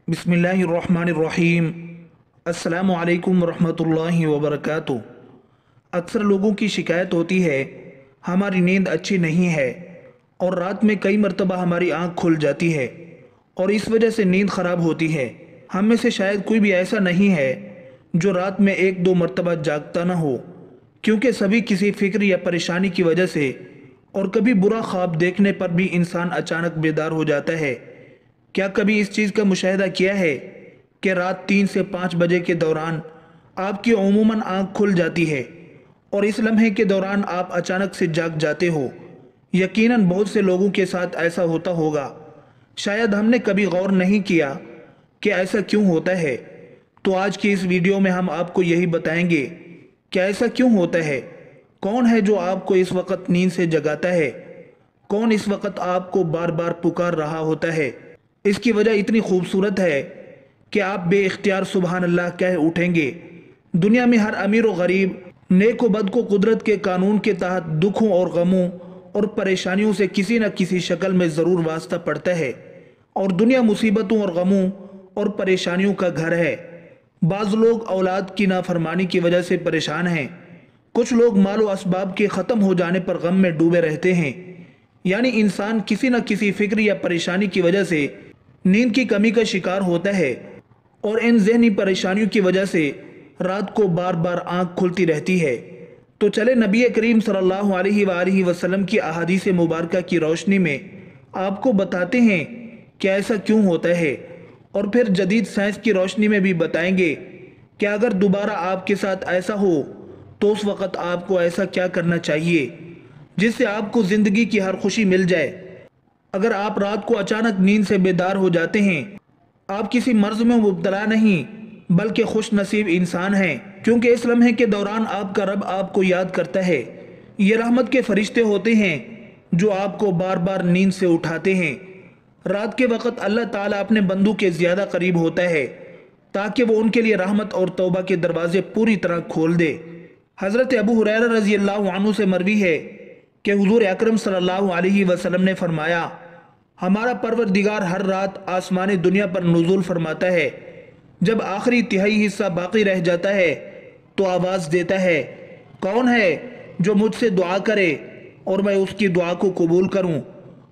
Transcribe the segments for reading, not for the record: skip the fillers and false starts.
बिस्मिल्लाहिर्रहमानिर्रहीम। अस्सलामु अलैकुम वरहमतुल्लाहि वबरकातुहू। अक्सर लोगों की शिकायत होती है हमारी नींद अच्छी नहीं है और रात में कई मरतबा हमारी आंख खुल जाती है और इस वजह से नींद ख़राब होती है। हम में से शायद कोई भी ऐसा नहीं है जो रात में एक दो मरतबा जागता ना हो, क्योंकि सभी किसी फिक्र या परेशानी की वजह से और कभी बुरा ख्वाब देखने पर भी इंसान अचानक बेदार हो जाता है। क्या कभी इस चीज़ का मुशाहिदा किया है कि रात 3 से 5 बजे के दौरान आपकी अमूमन आंख खुल जाती है और इस लम्हे के दौरान आप अचानक से जाग जाते हो? यकीनन बहुत से लोगों के साथ ऐसा होता होगा। शायद हमने कभी गौर नहीं किया कि ऐसा क्यों होता है। तो आज की इस वीडियो में हम आपको यही बताएंगे कि ऐसा क्यों होता है, कौन है जो आपको इस वक्त नींद से जगाता है, कौन इस वक्त आपको बार बार पुकार रहा होता है। इसकी वजह इतनी खूबसूरत है कि आप बेइख्तियार सुबहान अल्लाह कह उठेंगे। दुनिया में हर अमीर व गरीब, नेक व बद को कुदरत के कानून के तहत दुखों और गमों और परेशानियों से किसी न किसी शक्ल में ज़रूर वास्ता पड़ता है और दुनिया मुसीबतों और गमों और परेशानियों का घर है। बाज़ लोग औलाद की नाफरमानी की वजह से परेशान हैं, कुछ लोग मालो असबाब के ख़त्म हो जाने पर गम में डूबे रहते हैं। यानी इंसान किसी न किसी फिक्र या परेशानी की वजह से नींद की कमी का शिकार होता है और इन ज़हनी परेशानियों की वजह से रात को बार बार आंख खुलती रहती है। तो चले नबी करीम सल्लल्लाहु अलैहि वसल्लम की अहादीस मुबारका की रोशनी में आपको बताते हैं कि ऐसा क्यों होता है, और फिर जदीद साइंस की रोशनी में भी बताएंगे कि अगर दोबारा आपके साथ ऐसा हो तो उस वक़्त आपको ऐसा क्या करना चाहिए जिससे आपको ज़िंदगी की हर खुशी मिल जाए। अगर आप रात को अचानक नींद से बेदार हो जाते हैं, आप किसी मर्ज में मुब्तला नहीं बल्कि खुश नसीब इंसान हैं, क्योंकि इस लम्हे के दौरान आपका रब आपको याद करता है। ये रहमत के फरिश्ते होते हैं जो आपको बार बार नींद से उठाते हैं। रात के वक़्त अल्लाह ताला अपने बंदों के ज़्यादा करीब होता है ताकि वो उनके लिए रहमत और तौबा के दरवाजे पूरी तरह खोल दे। हज़रत अबू हुरैरा रज़ी अल्लाह अन्हु से मरवी है कि हुज़ूर अकरम सल्लल्लाहु अलैहि वसल्लम ने फरमाया, हमारा परवरदिगार हर रात आसमानी दुनिया पर नुज़ूल फरमाता है। जब आखिरी तिहाई हिस्सा बाकी रह जाता है तो आवाज़ देता है, कौन है जो मुझसे दुआ करे और मैं उसकी दुआ को कबूल करूं?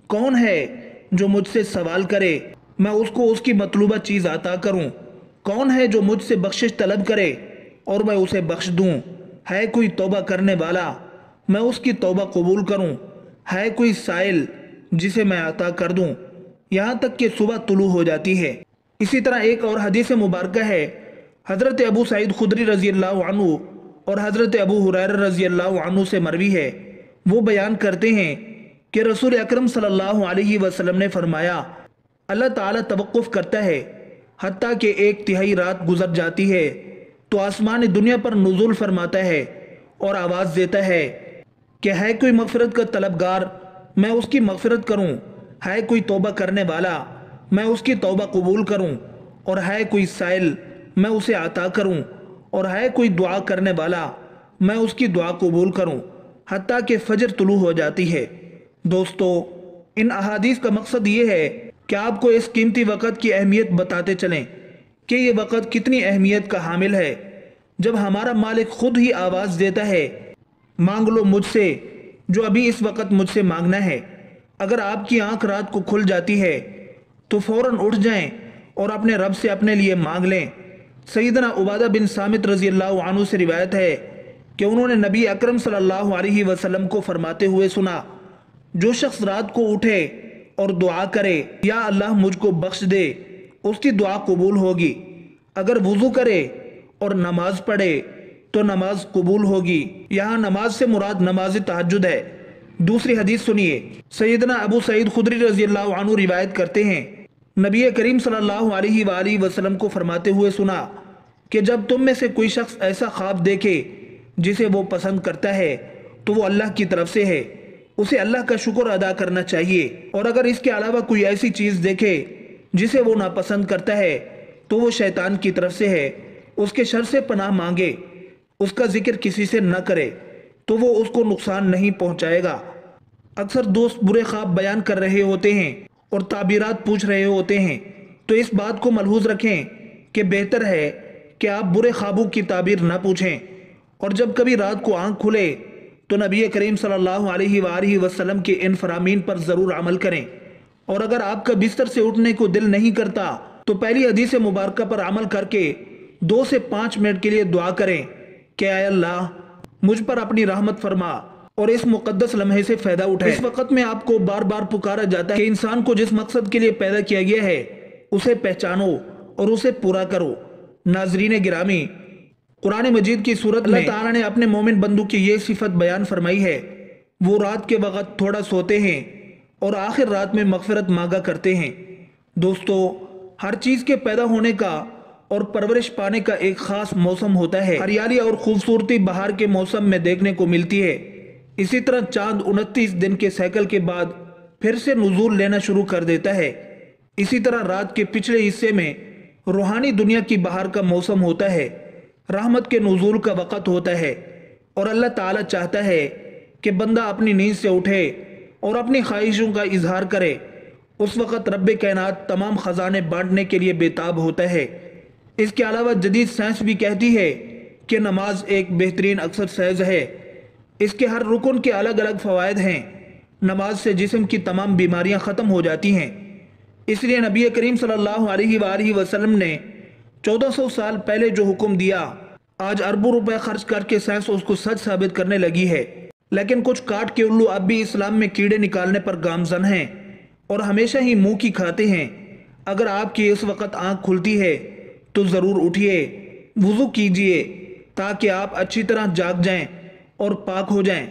कौन है जो मुझसे सवाल करे, मैं उसको उसकी मतलूबा चीज़ अता करूं? कौन है जो मुझसे बख्शिश तलब करे और मैं उसे बख्श दूं? है कोई तौबा करने वाला, मैं उसकी तौबा कबूल करूं? है कोई साइल, जिसे मैं अता कर दूं? यहाँ तक कि सुबह तुलू हो जाती है। इसी तरह एक और हदीस मुबारक है, हज़रत अबू सईद खुदरी रज़ी अल्लाह अन्हु और हज़रत अबू हुरैरा रज़ी अल्लाह अन्हु से मरवी है। वो बयान करते हैं कि रसूल अकरम सल्लल्लाहु अलैहि वसल्लम ने फरमाया, अल्लाह ताला तवक्कुफ़ करता है हत्ता कि 1/3 रात गुजर जाती है तो आसमान दुनिया पर नुज़ूल फरमाता है और आवाज़ देता है कि है कोई मग़फ़िरत का तलबगार, मैं उसकी मग़फ़िरत करूं? है कोई तौबा करने वाला, मैं उसकी तौबा कबूल करूं? और है कोई साइल, मैं उसे अता करूं? और है कोई दुआ करने वाला, मैं उसकी दुआ कबूल करूं? हत्ता कि फजर तुलू हो जाती है। दोस्तों, इन अहादीस का मकसद ये है कि आपको इस कीमती वक़्त की अहमियत बताते चलें कि ये वक़्त कितनी अहमियत का हामिल है। जब हमारा मालिक खुद ही आवाज़ देता है, मांग लो मुझसे जो अभी इस वक़्त मुझसे मांगना है। अगर आपकी आंख रात को खुल जाती है तो फ़ौरन उठ जाएं और अपने रब से अपने लिए मांग लें। सैयदना उबादा बिन सामित रज़ी अल्लाह अन्हु से रिवायत है कि उन्होंने नबी अकरम सल्लल्लाहु अलैहि वसल्लम को फरमाते हुए सुना, जो शख्स रात को उठे और दुआ करे, या अल्लाह मुझको बख्श दे, उसकी दुआ कबूल होगी। अगर वुज़ू करे और नमाज पढ़े तो नमाज कबूल होगी। यहाँ नमाज से मुराद नमाज तहज्जुद है। दूसरी हदीस सुनिए, सैयदना अबू सईद खुदरी रज़ी अल्लाह अन्हु रिवायत करते हैं, नबी करीम सल्लल्लाहु अलैहि वसल्लम को फरमाते हुए सुना कि जब तुम में से कोई शख्स ऐसा ख्वाब देखे जिसे वो पसंद करता है तो वो अल्लाह की तरफ से है, उसे अल्लाह का शुक्र अदा करना चाहिए। और अगर इसके अलावा कोई ऐसी चीज़ देखे जिसे वो नापसंद करता है तो वो शैतान की तरफ से है, उसके शर से पनाह मांगे, उसका जिक्र किसी से न करे तो वो उसको नुकसान नहीं पहुंचाएगा। अक्सर दोस्त बुरे ख्वाब बयान कर रहे होते हैं और ताबीरात पूछ रहे होते हैं تو اس بات کو ملحوظ رکھیں کہ بہتر ہے کہ آپ برے خوابوں کی تعبیر نہ پوچھیں، اور جب کبھی رات کو آنکھ کھلے تو نبی کریم صلی اللہ علیہ وآلہ وسلم کے ان فرامین پر ضرور عمل کریں، اور اگر آپ کا بستر سے اٹھنے کو دل نہیں کرتا تو پہلی حدیث مبارکہ پر عمل کر کے 2 سے 5 منٹ کے لیے دعا کریں کہ اے اللہ مجھ پر اپنی رحمت فرما اور اس مقدس لمحے سے فائدہ اٹھائے۔ اس وقت میں آپ کو بار بار پکارا جاتا ہے کہ انسان کو جس مقصد کے لیے پیدا کیا گیا ہے اسے پہچانو اور اسے پورا کرو۔ ناظرین گرامی، قرآن مجید کی صورت میں اللہ تعالیٰ نے اپنے مومن بندوں کی یہ صفت بیان فرمائی ہے، وہ رات کے وقت تھوڑا سوتے ہیں اور آخر رات میں مغفرت مانگا کرتے ہیں۔ دوستو، ہر چیز کے پیدا ہونے کا اور پرورش پانے کا ایک خاص موسم ہوتا ہے۔ ہریالی اور خوبصورتی بہار کے موسم میں دیکھنے کو ملتی ہے۔ اسی طرح چاند 29 دن کے سائیکل کے بعد پھر سے نزول لینا شروع کر دیتا ہے۔ اسی طرح رات کے پچھلے حصے میں روحانی دنیا کی بہار کا موسم ہوتا ہے، رحمت کے نزول کا وقت ہوتا ہے، اور اللہ تعالیٰ چاہتا ہے کہ بندہ اپنی نیند سے اٹھے اور اپنی خواہشوں کا اظہار کرے۔ اس وقت رب کائنات تمام خزانے بانٹنے کے لیے بے تاب ہوتا ہے۔ اس کے علاوہ جدید سائنس بھی کہتی ہے کہ نماز ایک بہترین ایکسرسائز ہے۔ اس کے ہر رکن کے الگ الگ فوائد ہیں۔ نماز سے جسم کی تمام بیماریاں ختم ہو جاتی ہیں۔ اس لیے نبی کریم صلی اللہ علیہ وآلہ وسلم نے 1400 سال پہلے جو حکم دیا، آج اربوں روپے خرچ کر کے سائنس اس کو سچ ثابت کرنے لگی ہے، لیکن کچھ کاٹ کے الو اب بھی اسلام میں کیڑے نکالنے پر گامزن ہیں اور ہمیشہ ہی منہ کی کھاتے ہیں۔ اگر آپ کی اس وقت آنکھ کھلتی ہے تو ضرور اٹھیے، وضو کیجئے تاکہ آپ اچھی طرح جاگ جائیں اور پاک ہو جائیں،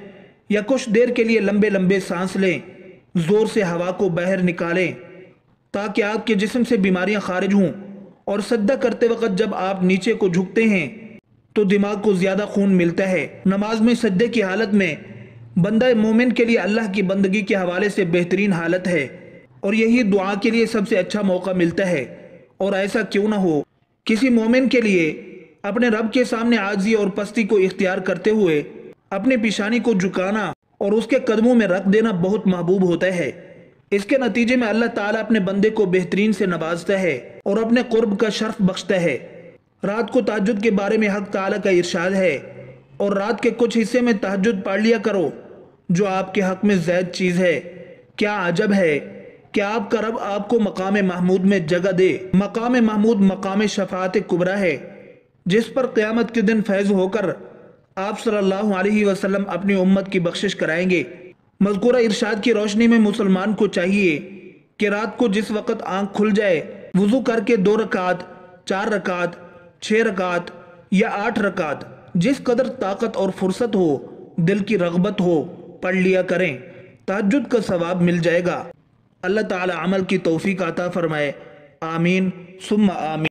یا کچھ دیر کے لیے لمبے لمبے سانس لیں، زور سے ہوا کو باہر نکالیں تاکہ آپ کے جسم سے بیماریاں خارج ہوں، اور سجدہ کرتے وقت جب آپ نیچے کو جھکتے ہیں تو دماغ کو زیادہ خون ملتا ہے۔ نماز میں سجدے کی حالت میں بندہ مومن کے لیے اللہ کی بندگی کے حوالے سے بہترین حالت ہے، اور یہی دعا کے لیے سب سے اچھا موقع ملتا ہے۔ اور ایسا کیوں نہ ہو، کسی مومن کے لیے اپنے رب کے سامنے عاجزی اور پستی کو اختیار کرتے ہوئے اپنی پیشانی کو جھکانا اور اس کے قدموں میں رکھ دینا بہت محبوب ہوتا ہے۔ اس کے نتیجے میں اللہ تعالیٰ اپنے بندے کو بہترین سے نوازتا ہے اور اپنے قرب کا شرف بخشتا ہے۔ رات کو تہجد کے بارے میں حق تعالیٰ کا ارشاد ہے، اور رات کے کچھ حصے میں تہجد پڑھ لیا کرو جو آپ کے حق میں زائد چیز ہے۔ کیا عجب ہے کہ آپ کا رب آپ کو مقام محمود میں جگہ دے۔ مقام محمود مقام شفاعت کبریٰ ہے، جس پر قیامت کے دن فیض ہو کر آپ صلی اللہ علیہ وسلم اپنی امت کی بخشش کرائیں گے۔ مذکورہ ارشاد کی روشنی میں مسلمان کو چاہیے کہ رات کو جس وقت آنکھ کھل جائے وضو کر کے 2 رکعت، 4 رکعت، 6 رکعت یا 8 رکعت، جس قدر طاقت اور فرصت ہو، دل کی رغبت ہو، پڑھ لیا کریں۔ تہجد کا ثواب مل جائے گا۔ اللہ تعالی عمل کی توفیق عطا فرمائے، آمین ثم آمین۔